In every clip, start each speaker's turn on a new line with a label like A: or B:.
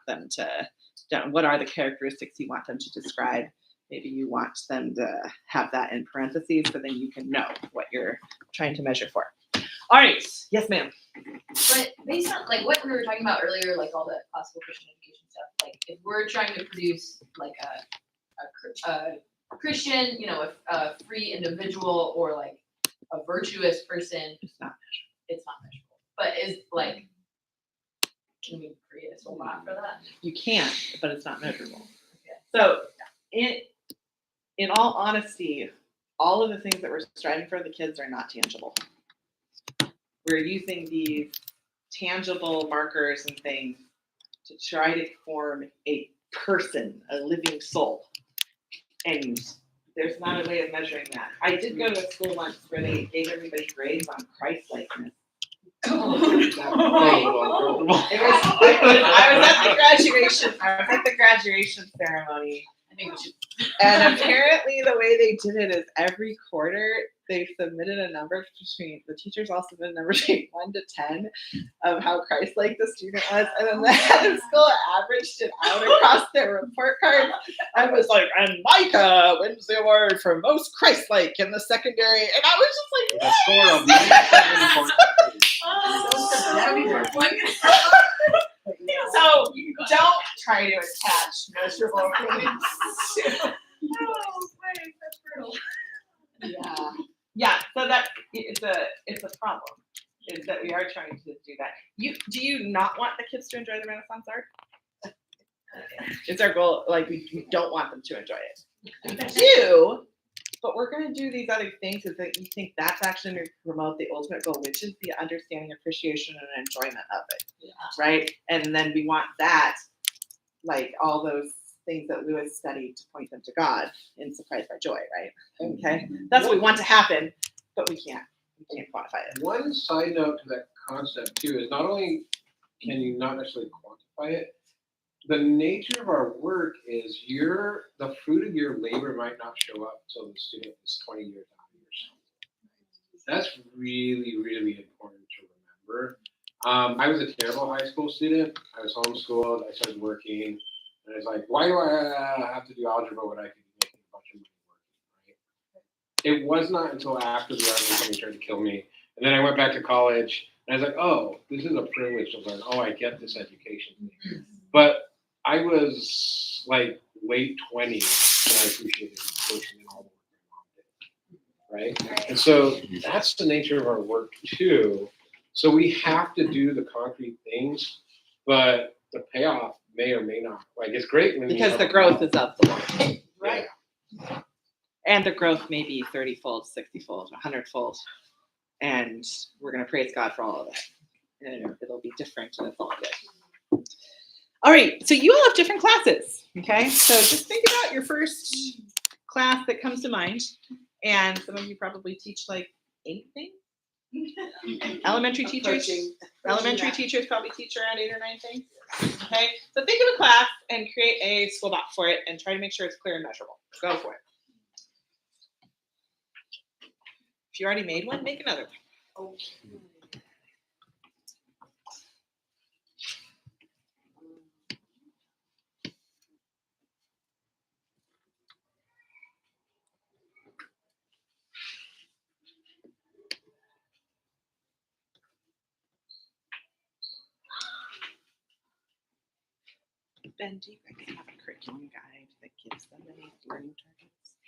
A: them to, what are the characteristics you want them to describe? Maybe you want them to have that in parentheses so then you can know what you're trying to measure for. All right. Yes, ma'am.
B: But based on like what we were talking about earlier, like all the classical Christian education stuff, like if we're trying to produce like a Christian, a free individual or like a virtuous person, it's not measurable. But is like, can we create a SWBAT for that?
A: You can, but it's not measurable.
B: Okay.
A: So in all honesty, all of the things that we're striving for the kids are not tangible. We're using these tangible markers and things to try to form a person, a living soul. And there's not a way of measuring that. I did go to a school once where they gave everybody grades on Christ-likeness. I was at the graduation ceremony. And apparently the way they did it is every quarter they submitted a number between, the teachers all submitted a number between 1 to 10 of how Christ-like the student was. And then the head of school averaged it out across their report card and was like, and Micah wins the award for most Christ-like in the secondary. And I was just like, so don't try to attach measurable things.
B: That's brutal.
A: Yeah. So it's a problem. Is that we are trying to do that. Do you not want the kids to enjoy the Renaissance art? It's our goal. Like we don't want them to enjoy it. We do, but we're going to do these other things. Is that you think that's actually going to promote the ultimate goal, which is the understanding, appreciation, and enjoyment of it, right? And then we want that, like all those things that Lewis studied to point them to God in Surprised by Joy, right? Okay, that's what we want to happen, but we can't quantify it.
C: One side note to that concept too is not only can you not necessarily quantify it, the nature of our work is the fruit of your labor might not show up until the student is 20 years out of years. That's really, really important to remember. I was a terrible high school student. I was homeschooled. I started working. And I was like, why do I have to do algebra when I could be making a bunch of money working, right? It was not until after the army company tried to kill me. And then I went back to college. And I was like, oh, this is a privilege to learn. Oh, I get this education thing. But I was like late 20s when I appreciated coaching and all the work my mom did, right? And so that's the nature of our work too. So we have to do the concrete things, but the payoff may or may not. Like it's great when
A: because the growth is of the Lord,
C: right?
A: Yeah. And the growth may be 30-fold, 60-fold, 100-fold, and we're going to praise God for all of that. And it'll be different, and it's all good. All right, so you all have different classes, okay? So just think about your first class that comes to mind, and some of you probably teach like 8 things. Elementary teachers probably teach around 8 or 9 things. Okay, so think of a class and create a SWBAT for it, and try to make sure it's clear and measurable. Go for it. If you already made one, make another one. Ben, do you guys have a curriculum guide that gives them any learning targets?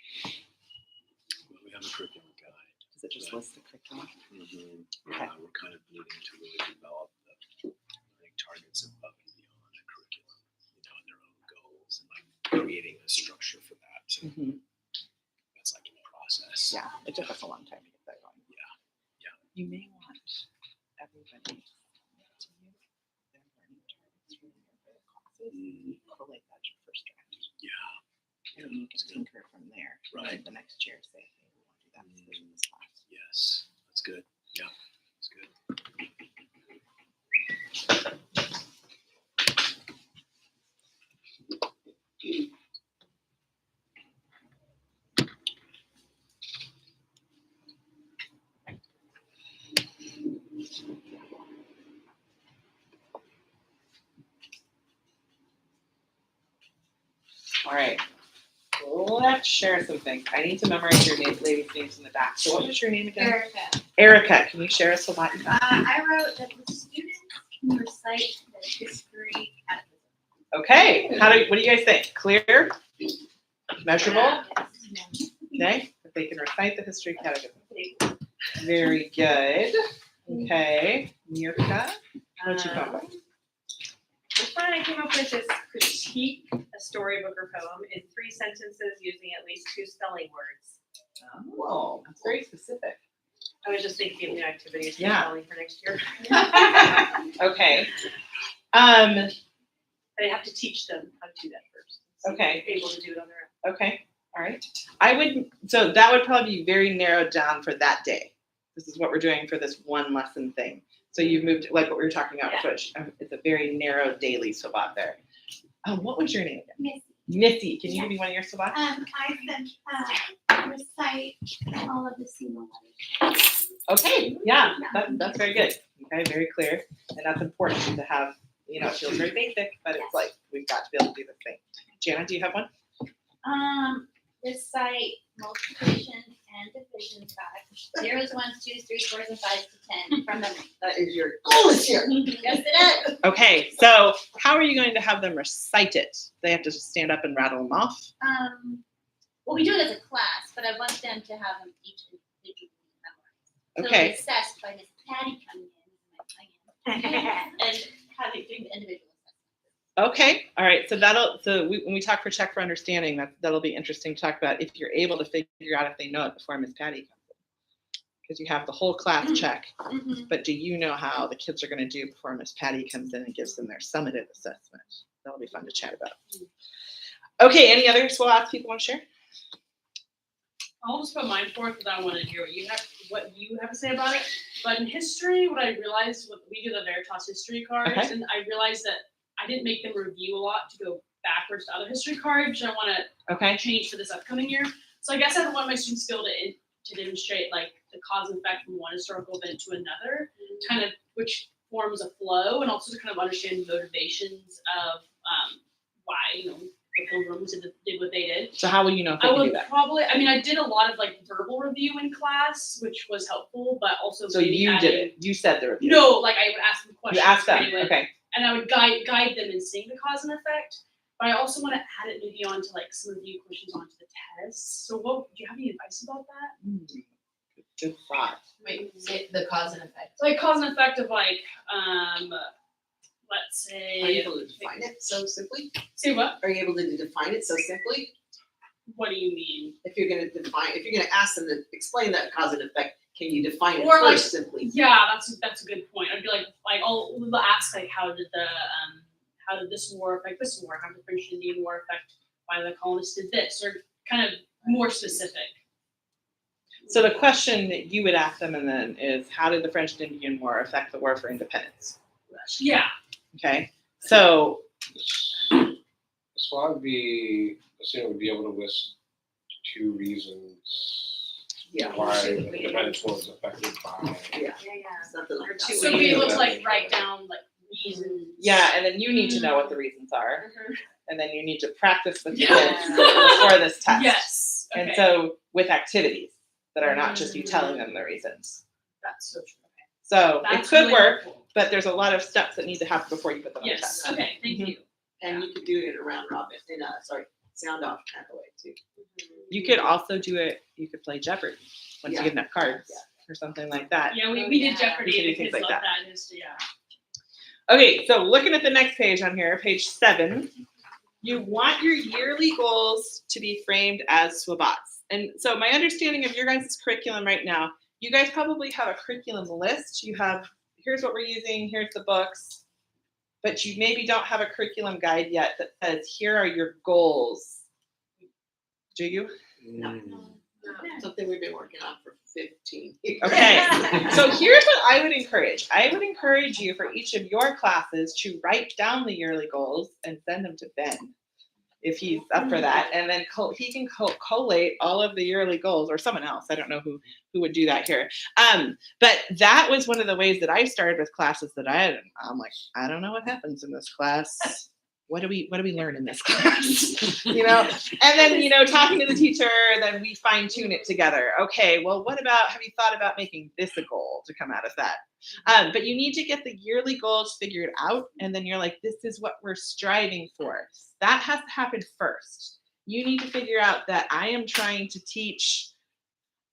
D: Well, we have a curriculum guide.
A: Does it just list the curriculum?
D: Mm-hmm.
A: Okay.
D: We're kind of needing to really develop the learning targets above and beyond the curriculum, and their own goals, and like creating a structure for that. That's like a process.
A: Yeah, it took us a long time to get that going.
D: Yeah.
A: You may want everybody to you their learning targets for their classes. Collate that first draft.
D: Yeah.
A: And then you can tinker from there.
D: Right.
A: And the next year say, hey, we want to do that in this class.
D: Yes, that's good. Yeah, that's good.
A: All right. Let's share some things. I need to memorize your ladies' names in the back. So what was your name again?
E: Erica.
A: Erica, can you share us what you got?
E: I wrote that the students can recite the history catechism.
A: Okay. What do you guys think? Clear? Measurable? Okay. If they can recite the history catechism. Very good. Okay. Mirka, what you got?
F: The one I came up with is critique a storybook or poem in 3 sentences using at least 2 spelling words.
A: Oh, that's very specific.
F: I was just thinking of new activities for
A: Yeah.
F: spelling for next year.
A: Okay.
F: But I have to teach them how to do that first. So
A: Okay.
F: they're able to do it on their own.
A: Okay. All right. So that would probably be very narrowed down for that day. This is what we're doing for this one lesson thing. So you've moved, like what we were talking about,
F: Yeah.
A: Switch. It's a very narrow daily SWBAT there. What was your name again?
E: Missy.
A: Missy. Can you give me one of your SWBATs?
E: I said, recite all of the single letters.
A: Okay. Yeah, that's very good. Okay, very clear. And that's important to have, it feels very basic, but it's like, we've got to be able to do this thing. Jana, do you have one?
E: Recite multiplication and division by zeros, ones, twos, threes, fours, and fives to 10 from memory.
G: That is your goal this year.
E: Yes, it is.
A: Okay, so how are you going to have them recite it? They have to just stand up and rattle them off?
E: Well, we do it as a class, but I want them to have them each individually memorized.
A: Okay.
E: So assessed by Miss Patty coming in, and having doing the individual assessment.
A: Okay, all right. So when we talk for check for understanding, that'll be interesting to talk about if you're able to figure out if they know it before Miss Patty comes in. Because you have the whole class check, but do you know how the kids are going to do before Miss Patty comes in and gives them their summative assessment? That'll be fun to chat about. Okay, any other SWOTs people want to share?
H: I'll just put mine forth because I want to hear what you have to say about it. But in history, what I realized, we do the Veritas history cards,
A: Okay.
H: and I realized that I didn't make them review a lot to go backwards to other history cards, which I want to
A: Okay.
H: change for this upcoming year. So I guess I want my students to be able to demonstrate like the cause and effect from one historical event to another, kind of which forms a flow, and also to kind of understand the motivations of why the pilgrims did what they did.
A: So how will you know if they
H: I
A: can do
H: would
A: that?
H: probably. I mean, I did a lot of like verbal review in class, which was helpful, but also
A: So
H: maybe
A: you did
H: adding-
A: it. You said the review.
H: No, like I would ask them
A: You
H: questions.
A: asked them.
H: anyway,
A: Okay.
H: And I would guide them in seeing the cause and effect. But I also want to add it maybe onto like some review questions onto the tests. So do you have any advice about that?
A: Good thought.
B: Wait, say the cause and effect.
H: Like cause and effect of like, let's
G: Are you
H: say,
G: able to define it so simply?
H: say what?
G: Are you able to define it so simply?
H: What do you mean?
G: If you're gonna ask them to explain that cause and effect, can you define it
H: Or like-
G: first simply?
H: Yeah, that's a good point. I'd be like I'll ask like how did this war affect this war? How did the French Indian War affect why the colonists did this? Or kind of more specific.
A: So the question that you would ask them and then is, how did the French and Indian War affect the war for independence?
H: Yeah.
A: Okay. So
C: SWOT would be, a student would be able to list 2 reasons
G: Yeah.
C: why the independence was affected by.
G: Yeah,
F: Yeah.
G: something like that.
H: So be able to like write down like reasons.
A: yeah, and then you need to know what the reasons are, and then you need to practice with the
H: Yeah.
A: kids before this test.
H: Yes. Okay.
A: And so with activities that are not just you telling them the reasons.
H: That's so true.
A: So
H: That's
A: it could
H: really
A: work,
H: helpful.
A: but there's a lot of steps that need to happen before you put them on the
H: Yes.
A: test.
H: Okay. Thank
A: Mhm.
H: you.
G: And you could do it in a round robin, sound off kind of way too.
A: You could also do it, you could play Jeopardy once you
G: Yeah.
A: get enough cards
G: Yeah.
A: or something like that.
H: Yeah, we
E: Oh,
H: did
E: yeah.
H: Jeopardy
A: We
H: and
A: could
H: the
A: do things
H: kids
A: like
H: loved
A: that.
H: that. Just, yeah.
A: Okay, so looking at the next page on here, page 7, you want your yearly goals to be framed as SWBATs. And so my understanding of your guys' curriculum right now, you guys probably have a curriculum list. You have, here's what we're using, here's the books, but you maybe don't have a curriculum guide yet that says, here are your goals. Do you?
G: Something we've been working on for 15 years.
A: Okay, so here's what I would encourage. I would encourage you for each of your classes to write down the yearly goals and send them to Ben, if he's up for that. And then he can collate all of the yearly goals, or someone else. I don't know who would do that here. But that was one of the ways that I started with classes that I had. I'm like, I don't know what happens in this class. what do we learn in this class? You know, and then, you know, talking to the teacher, then we fine tune it together. Okay, well, what about, have you thought about making this a goal to come out of that? But you need to get the yearly goals figured out, and then you're like, this is what we're striving for. That has to happen first. You need to figure out that I am trying to teach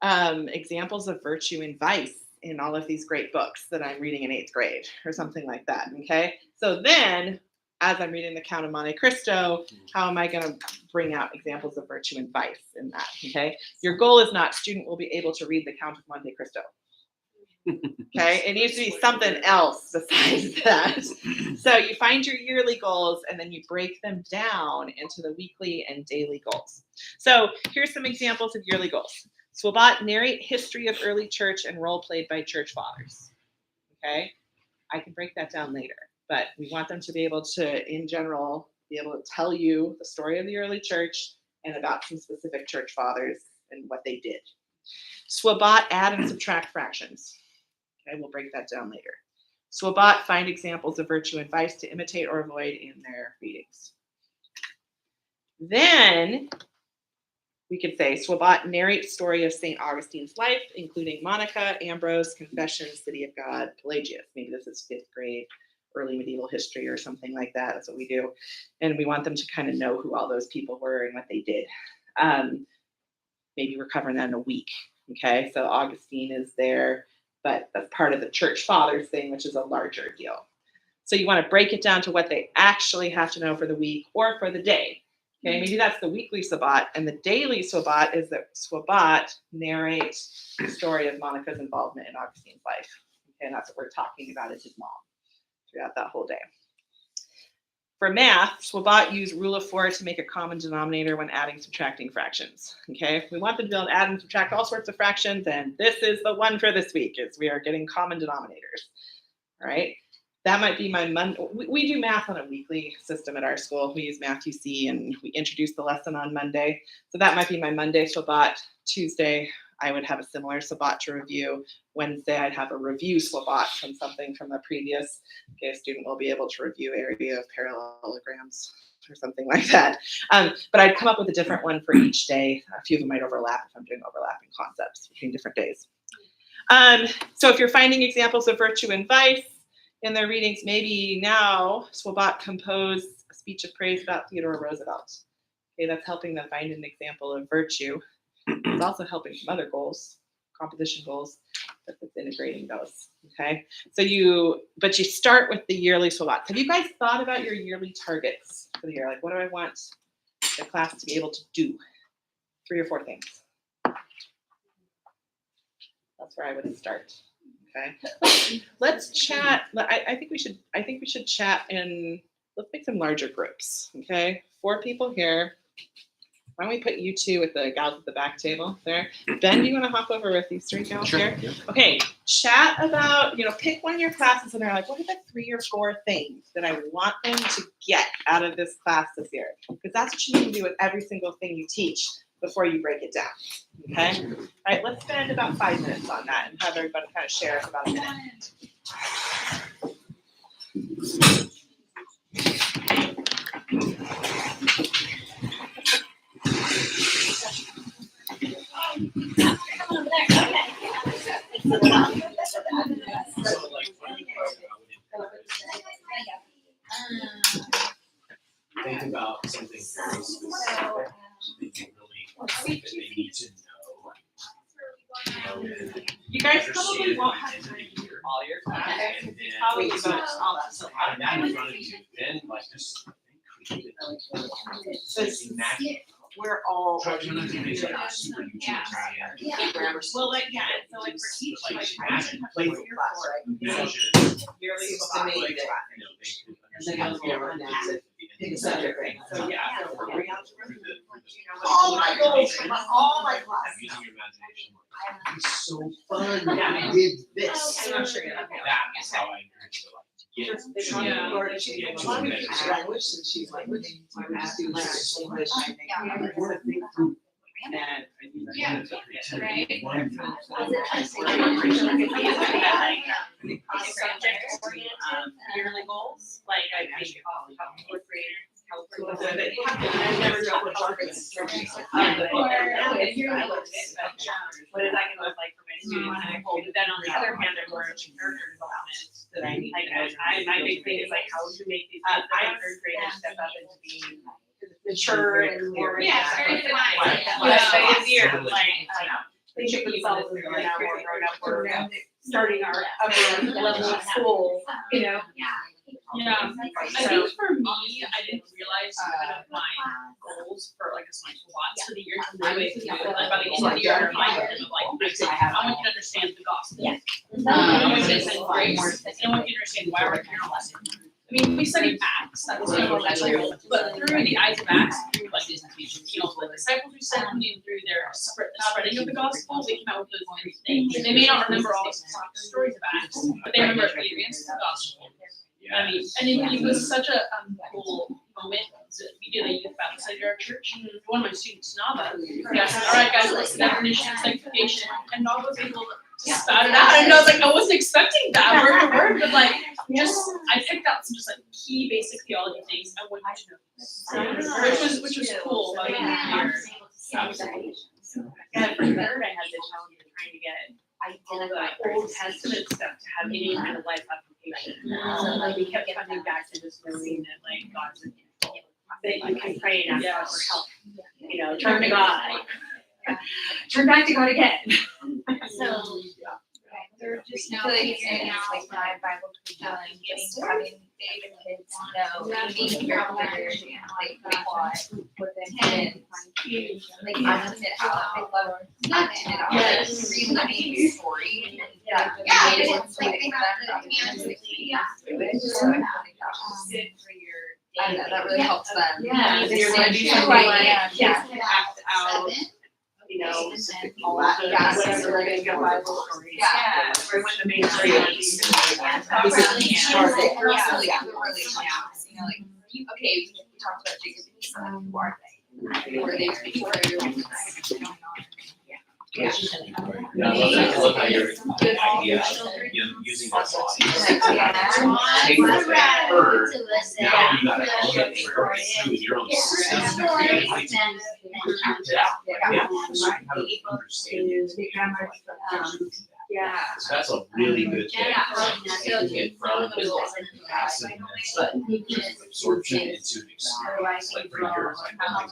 A: examples of virtue and vice in all of these great books that I'm reading in 8th grade or something like that. Okay. So then, as I'm reading the Count of Monte Cristo, how am I going to bring out examples of virtue and vice in that? Okay. Your goal is not student will be able to read the Count of Monte Cristo. Okay. It needs to be something else besides that. So you find your yearly goals and then you break them down into the weekly and daily goals. So here's some examples of yearly goals. SWBAT, narrate history of early church and role played by church fathers. Okay, I can break that down later, but we want them to be able to, in general, be able to tell you the story of the early church and about some specific church fathers and what they did. SWBAT, add and subtract fractions. Okay, we'll break that down later. SWBAT, find examples of virtue and vice to imitate or avoid in their readings. Then we could say SWBAT, narrate story of St. Augustine's life, including Monica, Ambrose, Confession, City of God, Pelagius. Maybe this is 5th grade, early medieval history or something like that. That's what we do. And we want them to kind of know who all those people were and what they did. Maybe we're covering that in a week. Okay, so Augustine is there, but that's part of the church fathers thing, which is a larger deal. So you want to break it down to what they actually have to know for the week or for the day. Okay, maybe that's the weekly SWBAT, and the daily SWBAT is that SWBAT narrates the story of Monica's involvement in Augustine's life. Okay, and that's what we're talking about is his mom throughout that whole day. For math, SWBAT use rule of 4 to make a common denominator when adding, subtracting fractions. Okay, if we want them to be able to add and subtract all sorts of fractions, then this is the one for this week, is we are getting common denominators. All right. That might be my Monday. We do math on a weekly system at our school. We use Math UC and we introduce the lesson on Monday. So that might be my Monday SWBAT. Tuesday, I would have a similar SWBAT to review. Wednesday, I'd have a review SWBAT from something from the previous. Okay, a student will be able to review area of parallelograms or something like that. But I'd come up with a different one for each day. A few of them might overlap if I'm doing overlapping concepts between different days. So if you're finding examples of virtue and vice in their readings, maybe now SWBAT compose a speech of praise about Theodore Roosevelt. Okay, that's helping them find an example of virtue. It's also helping some other goals, composition goals, but it's integrating those. Okay, so you start with the yearly SWBAT. Have you guys thought about your yearly targets for the year? Like, what do I want the class to be able to do? 3 or 4 things. That's where I would start. Okay, let's chat. I think we should chat and let's make some larger groups. Okay, 4 people here. Why don't we put you 2 with the gals at the back table there? Ben, do you want to hop over with these 3 gals here?
D: Yeah.
A: Okay, chat about, pick one of your classes and they're like, what are the 3 or 4 things that I want them to get out of this class this year? Because that's what you need to do with every single thing you teach before you break it down. Okay? All right, let's spend about 5 minutes on that and have everybody kind of share about a minute.
E: Come over there, okay.
D: So like when you talk about think about something very specific that you really that they need to know.
A: You guys probably won't have time to do all your classes.
D: And
A: You probably
D: then
A: about all that.
D: so having that in front of you, then like just create it.
G: We're all.
D: Try to not to be like super utilitarian.
G: Grammar
A: Well, like, yeah, so like for each,
D: Like,
A: like, I
D: imagine
A: would
D: playful
A: your
G: class,
A: for
G: right?
D: measures.
A: yearly
G: Seems
A: SWBAT.
G: to me
D: Like,
G: that
D: they could
G: And then
D: understand
G: you'll go around and say, pick a subject, right?
A: So, yeah, so
D: through
A: for
D: the-
A: algebra,
D: through the
G: All my goals, all my
D: and
G: classes.
D: using your imagination.
G: It's so fun.
A: Yeah.
G: I did this.
A: I'm not sure you're not
D: That is how I encourage you to like get
A: Yeah.
G: Or she,
D: Yeah.
G: well, I'm teaching language, and she's like, my students are so much. I want to think through.
A: And
E: Yeah.
D: Right.
E: Right.
F: Subject oriented yearly goals, like I think
A: So that you have to,
F: I never know what
A: targets.
F: What is that gonna look like for my students? But then on the other hand, there's more character development that I need. My big thing is like how to make these kids that are third graders step up into being mature and more.
E: Yeah, very defined.
F: Yeah, easier, like, think of themselves as they're now more grown up, or starting our upper level of school, you know?
H: Yeah, I think for me, I didn't realize kind of my goals for like a SWBAT for the year until midway through. Like by the end of the year, I reminded them of like, I want you to understand the gospel.
E: Yeah.
H: I want you to understand grace, and I want you to understand why we're here on lesson. I mean, we studied Acts, that was kind of like, but through the eyes of Acts, through like, you know, the disciples who sent them through their spreading of the gospel, we came out with those three things. They may not remember all the stories of Acts, but they remember the advances of the gospel. I mean, and it was such a cool moment. We did a youth Bible study at our church. One of my students, Nava, he asked, all right, guys, what's the definition of sanctification? And Nava was able to spout it out. And I was like, I wasn't expecting that word for word, but like, I picked out some just like key basic theology things I wanted to know. Which was cool about being here.
F: And for third, I had the challenge of trying to get all the Old Testament stuff to have any kind of life application. So like we kept coming back to this knowing that like God's a that you can pray and ask God for help. You know, turn to God. Turn back to God again.
E: So, they're just now figuring out like my Bible curriculum, having the kids know, being very clear, like what they did. Like, I just did how I love not in it all, like, reliving the story. Yeah, it's like they have to do it. So I think that was good for your. I know, that really helps them.
F: Yeah, if you're gonna do something like, act out, you know, all that, whatever, they're gonna go Bible stories.
E: Yeah.
F: Or when the main story is.
E: You know, like, okay, we talked about Jacob, who are they? Were they before your
I: Yeah, I love how you're idea of using our body. Take that heard, now you gotta own it and work it through in your own system.
F: Yeah.
I: So that's a really good thing. To get from passiveness, absorption into an experience. Like for years, I know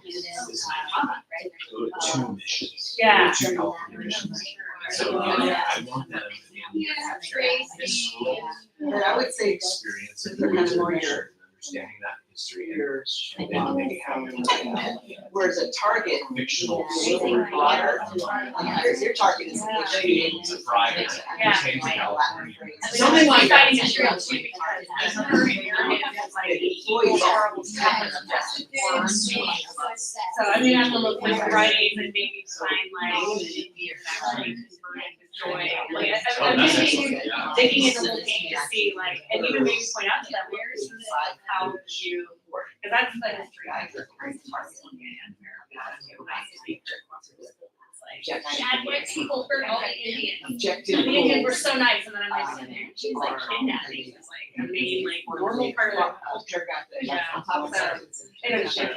I: this go to 2 missions.
F: Yeah.
I: 2 California missions. So I want them in this school.
G: But I would say
I: Experience of the regeneration, understanding that history, and then maybe having
G: whereas a target
I: fictional
G: is something broader. Your target is
I: being able to thrive in
F: Yeah.
I: change in California.
F: The only one fighting is real too. It's like horrible stuff. So I mean, I have to look like writing and maybe find like joy. Like I'm digging into the whole thing to see like, and even maybe point out to them where is how you work, because that's the history I took.
E: Dad, what people hurt all the Indians?
G: Objective
F: The Indians were
G: goals.
F: so nice, and then I'm like, she's like kidnapping is like a main like normal part of our culture. Yeah. And it was like,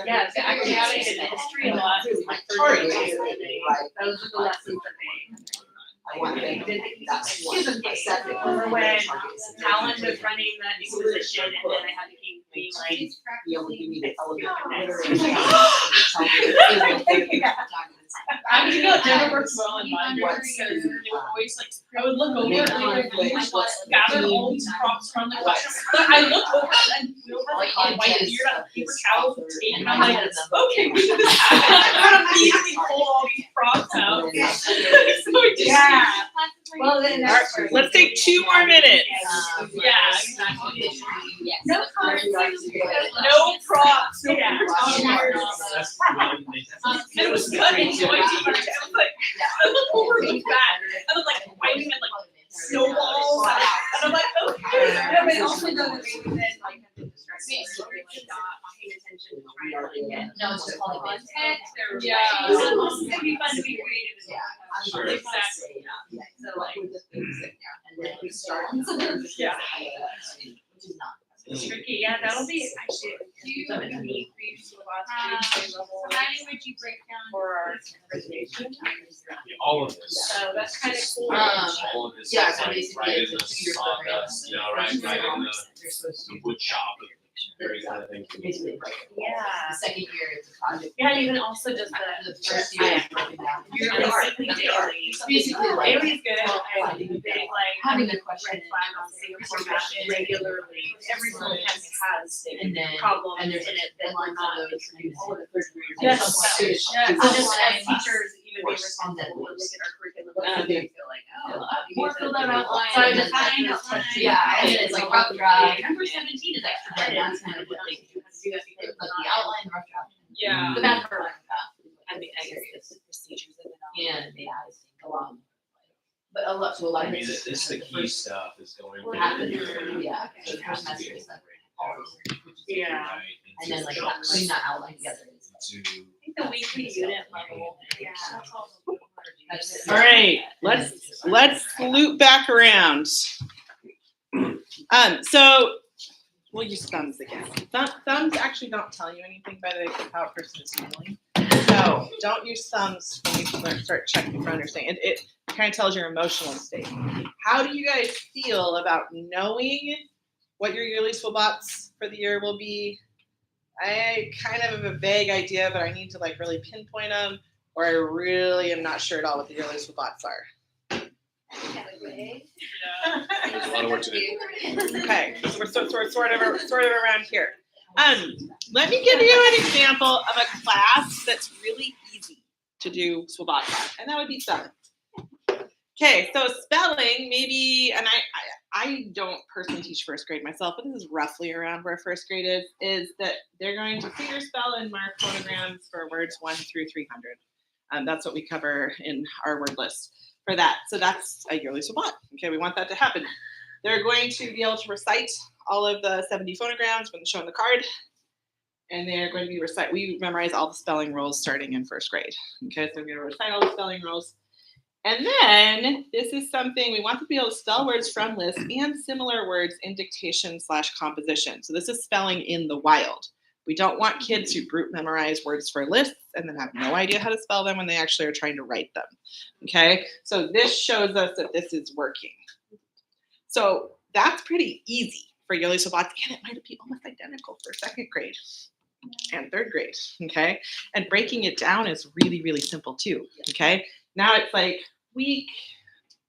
F: yeah, so actually I did history a lot.
G: My target is
F: Those are the lessons that they.
G: I want them to, that's one. Accept it.
F: Remember when
G: Target is-
F: Talon was running the Inquisition, and then I had the king being like,
G: You only give me the element.
H: I mean, it never works well in my work because they would always like, I would look over and they would like gather all these props from the question. But I look over and over like a white beard on paper towels and tape, and I'm like, okay, when did this happen? I'm gonna immediately pull all these props out. So we just,
F: yeah. Well, then that's.
A: Let's take 2 more minutes.
H: yeah, exactly.
F: No props.
H: No props.
F: Yeah.
I: That's really
H: And it was cut into my t-shirt. I was like, I look over and look back. I was like wiping at like snowballs. And I'm like, okay.
F: Yeah, but also know that they would then like have to distract me, so they're like not paying attention to trying to like get.
E: No, it's just all the
F: Content, they're.
H: Yeah.
F: It'd be fun to be creative as well.
I: Sure.
H: Exactly.
F: So like.
G: And then we start.
H: Yeah.
G: Which is not.
F: It's tricky, yeah, that'll be actually, some of the neat reads to the last level
E: So how would you break down?
F: for our presentation.
I: All of this.
F: So that's kind of cool.
I: All of this
B: Yeah,
I: is
B: so
I: like
B: basically
I: right in
B: it's a
I: the
B: 2-year program.
I: sawdust, you know, right in
B: They're supposed
I: the
B: to
I: wood shop, very kind of thing.
B: basically break.
F: Yeah.
B: The second year is a project.
F: Yeah, and even also just
B: The first year is broken down.
F: You're basically daily.
B: It's basically like
F: Daily's good, I have a big like.
B: having a question.
F: Red flag on Singapore mission regularly, every single test has
B: And then,
F: problems in
B: and there's
F: it that
B: deadlines
F: we're not.
B: on those students.
F: All of the third graders.
B: Yes.
F: Yes,
B: Yes.
F: so just as teachers, even be
B: Course.
F: responsible to look at our curriculum,
B: Um,
F: and they feel like, oh, you
B: More
F: guys
B: filled
F: are
B: out
F: doing
B: outline.
F: So I
B: and then
F: defined
B: like
F: outline.
B: Yeah, and then it's like rough draft.
F: Number 17 is extra credit.
B: That's kind of what they do. But the outline, rough draft.
F: Yeah.
B: The math part like that.
F: I mean, I guess it's the procedures that went on.
B: And yeah, I think a lot. But a lot, so a lot
I: I
B: of
I: mean,
B: it's.
I: it's the key stuff is going.
B: What
I: through
B: happened,
I: your-
B: yeah,
I: it
B: so the
I: has
B: first
I: to be
B: semester is like
I: incorporated
B: all,
F: Yeah.
I: right
B: and then
I: into
B: like
I: chunks,
B: putting that outline together is.
I: into-
F: I think the weekly unit level, yeah.
B: That's-
A: All right, let's loop back around. So we'll use thumbs again. Thumbs actually don't tell you anything, by the way, of how a person is feeling. So don't use thumbs when you start checking for understanding. It kind of tells your emotional state. How do you guys feel about knowing what your yearly SWBATs for the year will be? I kind of have a vague idea, but I need to like really pinpoint them, or I really am not sure at all what the yearly SWBATs are.
I: There's a lot of work to do.
A: Okay, so we're sort of around here. Let me give you an example of a class that's really easy to do SWBAT on, and that would be spelling. Okay, so spelling, maybe, and I don't personally teach first grade myself, but this is roughly around where first grade is that they're going to figure, spell, and mark phonograms for words 1 through 300. That's what we cover in our word list for that. So that's a yearly SWBAT. Okay, we want that to happen. They're going to be able to recite all of the 70 phonograms when shown the card. And they're going to be we memorize all the spelling rules starting in first grade. Okay, so we're going to recite all the spelling rules. And then this is something we want to be able to spell words from lists and similar words in dictation/composition. So this is spelling in the wild. We don't want kids who brute memorize words for lists and then have no idea how to spell them when they actually are trying to write them. Okay, so this shows us that this is working. So that's pretty easy for yearly SWBATs, and it might be almost identical for second grade and third grade. Okay, and breaking it down is really, really simple too. Okay, now it's like week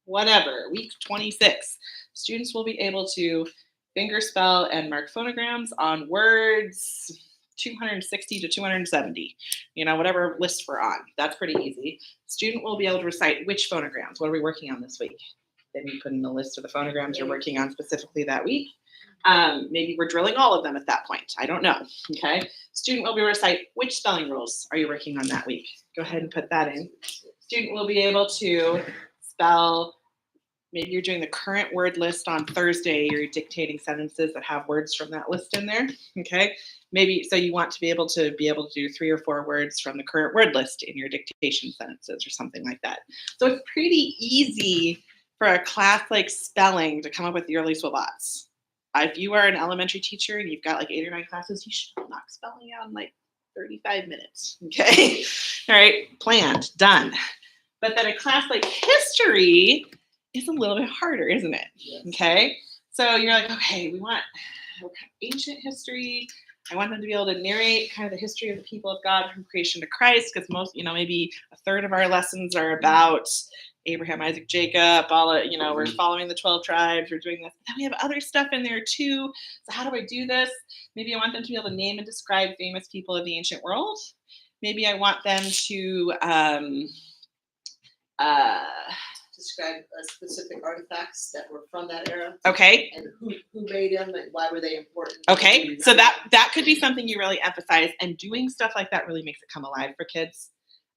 A: 26. Students will be able to finger spell and mark phonograms on words 260 to 270, whatever list we're on. That's pretty easy. Student will be able to recite which phonograms. What are we working on this week? Then you put in the list of the phonograms you're working on specifically that week. Maybe we're drilling all of them at that point. I don't know. Okay. Student will be able to recite which spelling rules are you working on that week. Go ahead and put that in. Student will be able to spell. Maybe you're doing the current word list on Thursday. You're dictating sentences that have words from that list in there. Okay. Maybe so you want to be able to do 3 or 4 words from the current word list in your dictation sentences or something like that. So it's pretty easy for a class like spelling to come up with yearly SWBATs. If you are an elementary teacher and you've got like 8 or 9 classes, you should knock spelling out in like 35 minutes. Okay. All right. Planned. Done. But then a class like history is a little bit harder, isn't it? Yes. Okay. So you're like, okay, we want ancient history. I want them to be able to narrate kind of the history of the people of God from creation to Christ, because most, maybe a third of our lessons are about Abraham, Isaac, Jacob, we're following the 12 tribes, we're doing this. But then we have other stuff in there too. So how do I do this? Maybe I want them to be able to name and describe famous people of the ancient world. Maybe I want them to
G: Describe specific artifacts that were from that era.
A: Okay.
G: And who made them and why were they important.
A: Okay. So that could be something you really emphasize, and doing stuff like that really makes it come alive for kids.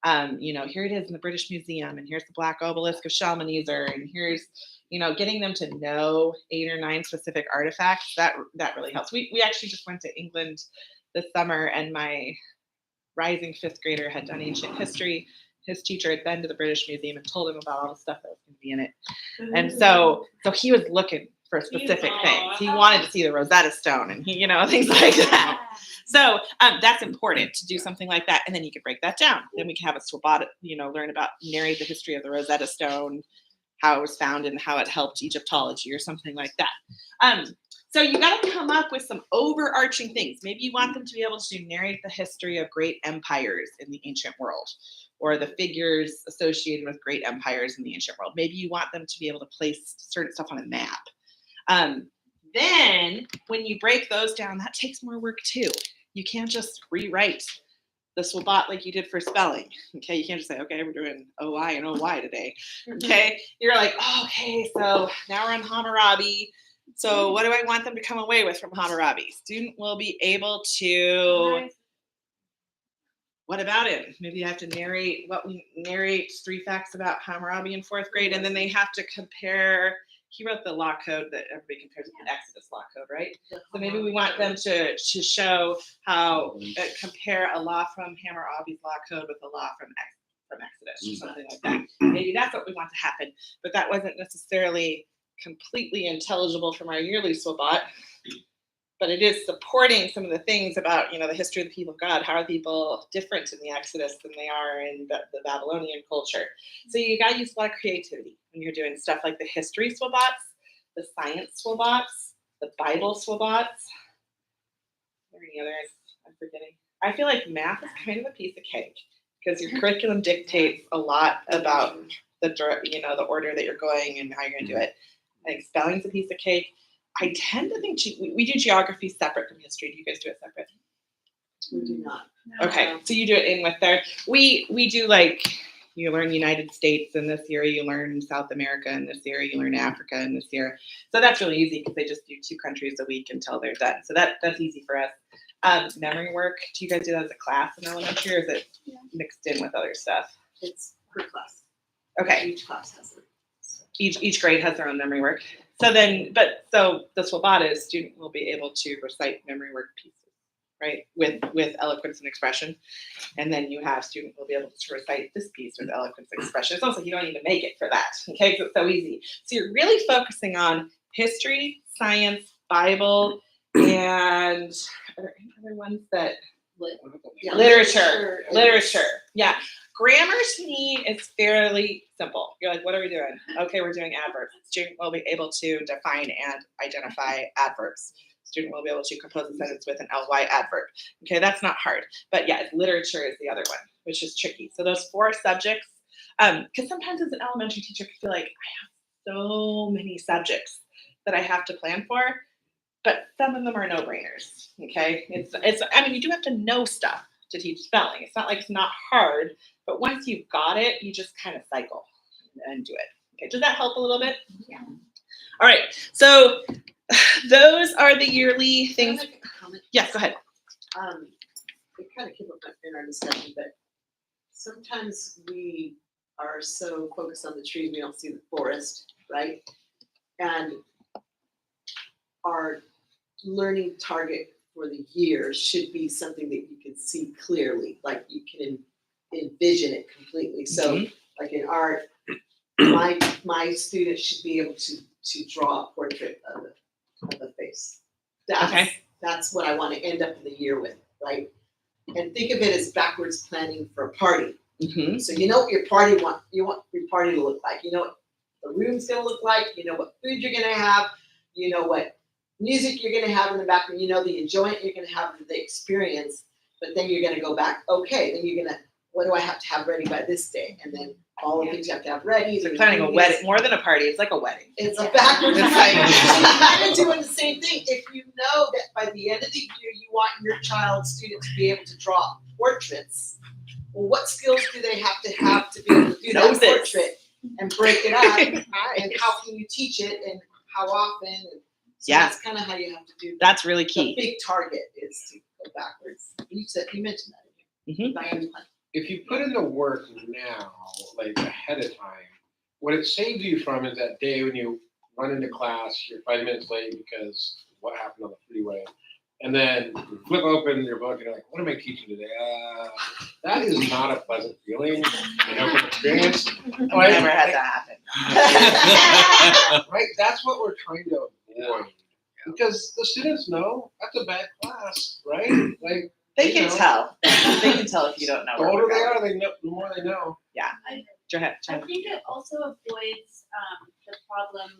A: Here it is in the British Museum, and here's the Black Obelisk of Shalmaneser, and here's, getting them to know 8 or 9 specific artifacts. That really helps. We actually just went to England this summer, and my rising 5th grader had done ancient history. His teacher had been to the British Museum and told him about all the stuff that was going to be in it. And so he was looking for specific things. He wanted to see the Rosetta Stone and he, things like that. So that's important to do something like that. And then you can break that down. Then we can have a SWBAT, learn about, narrate the history of the Rosetta Stone, how it was found and how it helped Egyptology or something like that. So you got to come up with some overarching things. Maybe you want them to be able to narrate the history of great empires in the ancient world, or the figures associated with great empires in the ancient world. Maybe you want them to be able to place certain stuff on a map. Then when you break those down, that takes more work too. You can't just rewrite the SWBAT like you did for spelling. Okay, you can't just say, okay, we're doing OI and OY today. Okay, you're like, oh, okay, so now we're on Hammurabi. So what do I want them to come away with from Hammurabi? Student will be able to, what about it? Maybe you have to narrate 3 facts about Hammurabi in 4th grade, and then they have to compare. He wrote the law code that everybody compares with the Exodus law code, right? So maybe we want them to show how compare a law from Hammurabi's law code with a law from Exodus or something like that. Maybe that's what we want to happen, but that wasn't necessarily completely intelligible from our yearly SWBAT, but it is supporting some of the things about, the history of the people of God. How are people different in the Exodus than they are in the Babylonian culture? So you got to use a lot of creativity when you're doing stuff like the history SWBATs, the science SWBATs, the Bible SWBATs. Are there any others I'm forgetting? I feel like math is kind of a piece of cake because your curriculum dictates a lot about the order that you're going and how you're going to do it. I think spelling's a piece of cake. I tend to think we do geography separate from history. Do you guys do it separate?
G: We do not.
A: Okay, so you do it in with there. We do you learn United States, and this year you learn South America, and this year you learn Africa, and this year. So that's really easy because they just do 2 countries a week until they're done. So that's easy for us. Memory work. Do you guys do that as a class in elementary, or is it mixed in with other stuff?
G: It's per class.
A: Okay.
G: Each class has it.
A: Each grade has their own memory work. So the SWBAT is student will be able to recite memory work pieces, right? With eloquence and expression. And then you have student will be able to recite this piece with eloquence and expression. It's almost like you don't even make it for that, okay? Because it's so easy. So you're really focusing on history, science, Bible, and are there any other ones that literature. Yeah. Grammar to me is fairly simple. You're like, what are we doing? Okay, we're doing adverbs. Student will be able to define and identify adverbs. Student will be able to compose a sentence with an ly adverb. Okay, that's not hard. But yeah, literature is the other one, which is tricky. So those 4 subjects, because sometimes as an elementary teacher, I feel like I have so many subjects that I have to plan for, but some of them are no-brainers. Okay, you do have to know stuff to teach spelling. It's not like it's not hard, but once you've got it, you just kind of cycle and do it. Okay, does that help a little bit?
E: Yeah.
A: All right, so those are the yearly things.
G: Can I make a comment?
A: Yes, go ahead.
G: It kind of came up in our discussion, but sometimes we are so focused on the trees, we don't see the forest, right? And our learning target for the year should be something that you can see clearly, like you can envision it completely. So like in art, my students should be able to draw a portrait of the face. That's what I want to end up in the year with, right? And think of it as backwards planning for a party.
A: Mm-hmm.
G: So you know what you want your party to look like. You know what the room's gonna look like, you know what food you're gonna have, you know what music you're gonna have in the background, you know the enjoyment you're gonna have of the experience, but then you're gonna go back, okay, then you're gonna, what do I have to have ready by this day? And then all the things you have to have ready.
A: You're planning a wedding, more than a party, it's like a wedding.
G: It's a backwards
A: It's
G: planning.
A: like-
G: So you're kind of doing the same thing. If you know that by the end of the year, you want your student to be able to draw portraits, well, what skills do they have to be able to do that
A: Noses.
G: portrait and break it up? And how can you teach it and how often? And so
A: Yeah.
G: that's kind of how you have to do it.
A: That's really
G: The
A: key.
G: big target is to go backwards. You mentioned that in
A: Mhm.
G: here. Backwards plan.
C: If you put in the work now, like ahead of time, what it saves you from is that day when you run into class, you're 5 minutes late because what happened on the freeway. And then you flip open your book and you're like, what am I teaching today? That is not a pleasant feeling, from experience.
A: Never had that happen.
C: Right? That's what we're trying to board. Because the students know that's a bad class, right? Like,
A: They can
C: know.
A: tell. They can tell if you don't know.
C: The
A: where
C: older
A: we're
C: they
A: going.
C: are, they know, the more they know.
A: Go ahead,
F: I
A: Jen.
F: think it also avoids the problem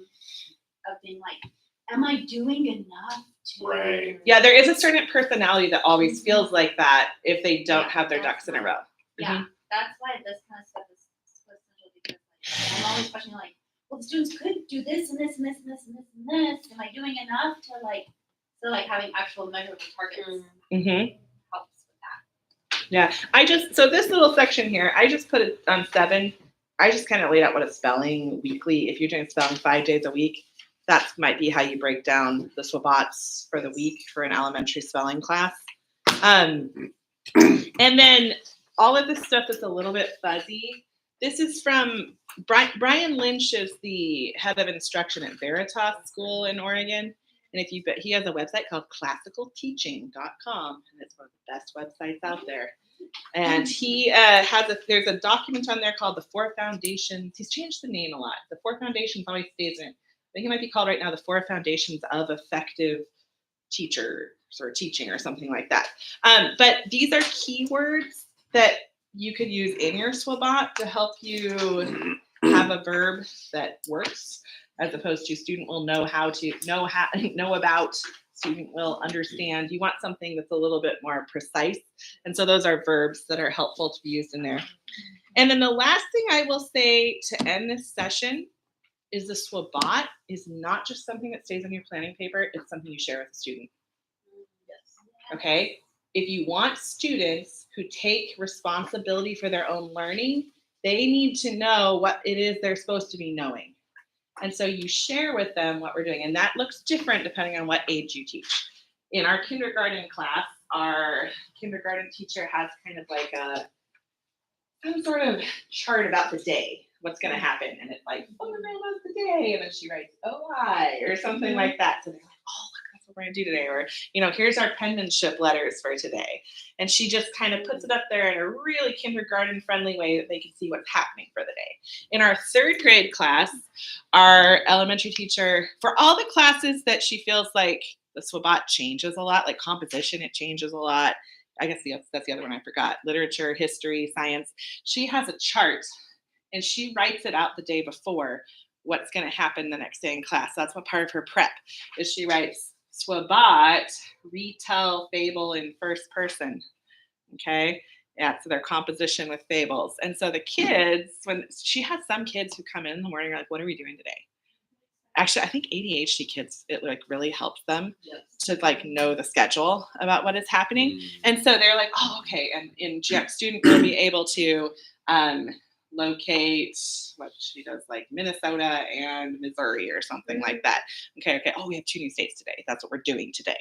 F: of being like, am I doing enough to?
C: Right.
A: Yeah, there is a certain personality that always feels like that if they don't have their ducks in a row.
E: Yeah, that's why this kind of stuff is so essential because like, I'm always questioning like, well, the students could do this and this and this and this and this and this. Am I doing enough to like,
B: So like having actual measurable targets
A: Mm-hmm.
B: helps with that.
A: Yeah, so this little section here, I just put it on 7. I just kind of laid out what a spelling weekly, if you're doing spelling 5 days a week, that might be how you break down the SWBATs for the week for an elementary spelling class. And then all of this stuff that's a little bit fuzzy, this is from Brian Lynch is the head of instruction at Veritas School in Oregon. And he has a website called classicalteaching.com, and it's one of the best websites out there. And he there's a document on there called the 4 Foundations. He's changed the name a lot. The 4 Foundations always stays in it. I think it might be called right now the 4 Foundations of Effective Teachers or Teaching or something like that. But these are keywords that you could use in your SWBAT to help you have a verb that works, as opposed to student will know about, student will understand. You want something that's a little bit more precise. And so those are verbs that are helpful to be used in there. And then the last thing I will say to end this session is the SWBAT is not just something that stays on your planning paper, it's something you share with the student. Okay? If you want students who take responsibility for their own learning, they need to know what it is they're supposed to be knowing. And so you share with them what we're doing. And that looks different depending on what age you teach. In our kindergarten class, our kindergarten teacher has kind of like some sort of chart about the day, what's going to happen. And it's like, oh, was the day. And then she writes, oh, I, or something like that. So they're like, oh, look, that's what we're going to do today. Or, here's our penmanship letters for today. And she just kind of puts it up there in a really kindergarten friendly way that they can see what's happening for the day. In our 3rd grade class, our elementary teacher, for all the classes that she feels like the SWBAT changes a lot, like composition, it changes a lot. I guess that's the other one I forgot. Literature, history, science. She has a chart and she writes it out the day before what's going to happen the next day in class. That's what part of her prep is. She writes SWBAT, retell fable in first person. Okay. Yeah, so their composition with fables. And so the kids, when she has some kids who come in the morning, are like, what are we doing today? Actually, I think ADHD kids, it like really helps them to like know the schedule about what is happening. And so they're like, oh, okay. And in student will be able to locate what she does, like Minnesota and Missouri or something like that. Okay. Oh, we have 2 new states today. That's what we're doing today.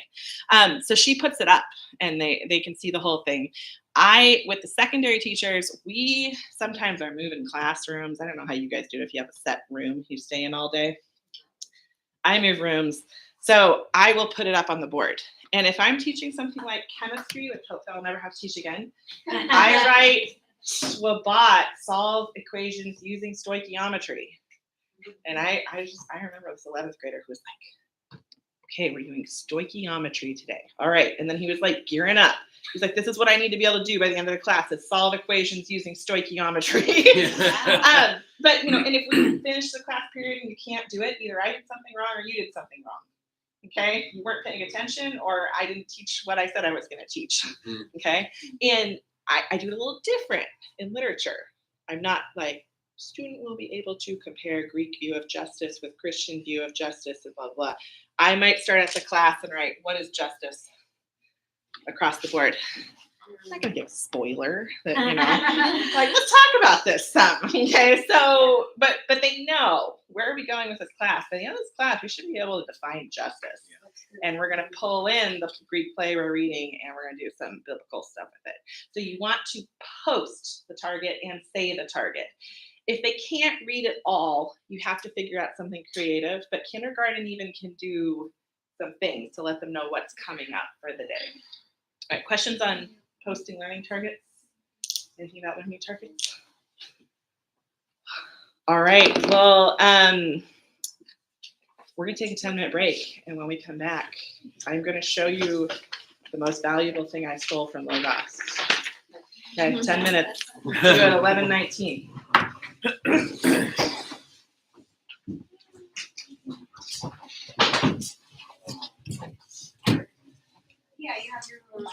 A: So she puts it up and they can see the whole thing. With the secondary teachers, we sometimes are moving classrooms. I don't know how you guys do it if you have a set room you stay in all day. I move rooms. So I will put it up on the board. And if I'm teaching something like chemistry, which hopefully I'll never have to teach again, I write SWBAT, solve equations using stoichiometry. And I remember this 11th grader who was like, okay, we're doing stoichiometry today. All right. And then he was like gearing up. He's like, this is what I need to be able to do by the end of the class is solve equations using stoichiometry. But, and if we finish the class period and you can't do it, either I did something wrong or you did something wrong. Okay. You weren't paying attention or I didn't teach what I said I was going to teach. Okay. And I do it a little different in literature. I'm not like, student will be able to compare Greek view of justice with Christian view of justice and blah, blah. I might start at the class and write, what is justice across the board? I'm not going to give a spoiler that, like, let's talk about this some. Okay. So, but they know where are we going with this class? By the end of this class, we should be able to define justice. And we're going to pull in the Greek play we're reading and we're going to do some biblical stuff with it. So you want to post the target and say the target. If they can't read it all, you have to figure out something creative, but kindergarten even can do some things to let them know what's coming up for the day. All right, questions on posting learning targets? Anything about learning targets? All right, well, we're gonna take a 10-minute break, and when we come back, I'm gonna show you the most valuable thing I stole from Logos. Okay, 10 minutes. See you at 11:19.
E: Yeah, you have your little.